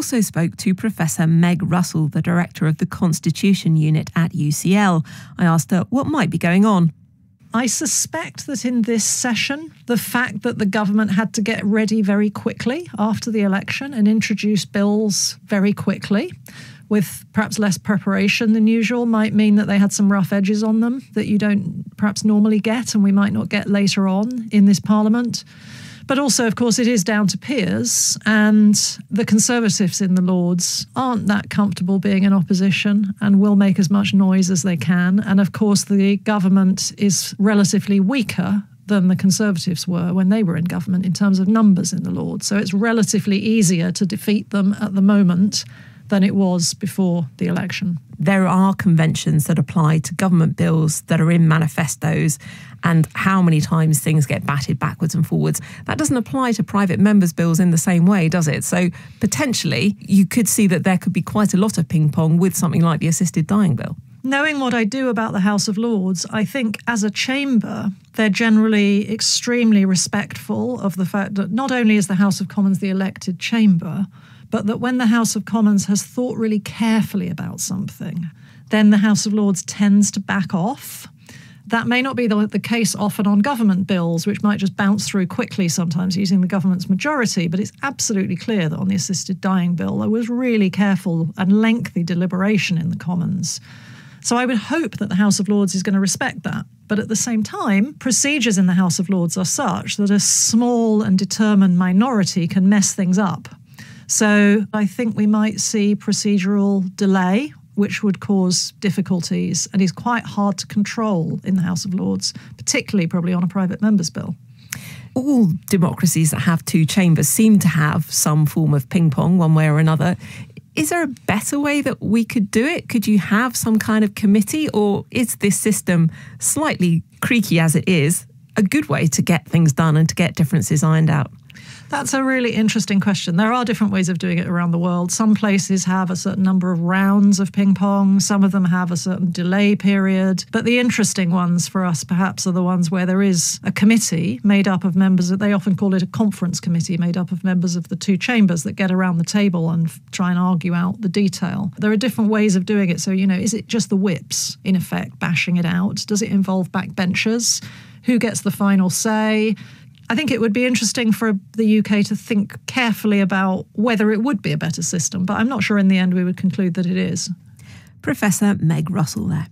also spoke to Professor Meg Russell, the Director of the Constitution Unit at UCL. I asked her what might be going on. I suspect that in this session, the fact that the government had to get ready very quickly after the election and introduce bills very quickly, with perhaps less preparation than usual, might mean that they had some rough edges on them that you don't perhaps normally get and we might not get later on in this Parliament. But also, of course, it is down to peers, and the Conservatives in the Lords aren't that comfortable being in opposition and will make as much noise as they can. And of course, the government is relatively weaker than the Conservatives were when they were in government in terms of numbers in the Lords. So it's relatively easier to defeat them at the moment than it was before the election. There are conventions that apply to government bills that are in manifestos, and how many times things get batted backwards and forwards. That doesn't apply to private members' bills in the same way, does it? So potentially you could see that there could be quite a lot of ping pong with something like the assisted dying bill. Knowing what I do about the House of Lords, I think as a chamber, they're generally extremely respectful of the fact that not only is the House of Commons the elected chamber, but that when the House of Commons has thought really carefully about something, then the House of Lords tends to back off. That may not be the case often on government bills, which might just bounce through quickly sometimes using the government's majority, but it's absolutely clear that on the assisted dying bill, there was really careful and lengthy deliberation in the Commons. So I would hope that the House of Lords is going to respect that. But at the same time, procedures in the House of Lords are such that a small and determined minority can mess things up. So I think we might see procedural delay, which would cause difficulties and is quite hard to control in the House of Lords, particularly probably on a private member's bill. All democracies that have two chambers seem to have some form of ping pong one way or another. Is there a better way that we could do it? Could you have some kind of committee, or is this system, slightly creaky as it is, a good way to get things done and to get differences ironed out? That's a really interesting question. There are different ways of doing it around the world. Some places have a certain number of rounds of ping pong. Some of them have a certain delay period. But the interesting ones for us perhaps are the ones where there is a committee made up of members, they often call it a conference committee, made up of members of the two chambers that get around the table and try and argue out the detail. There are different ways of doing it. So, is it just the whips, in effect, bashing it out? Does it involve backbenchers? Who gets the final say? I think it would be interesting for the UK to think carefully about whether it would be a better system, but I'm not sure in the end we would conclude that it is. Professor Meg Russell there.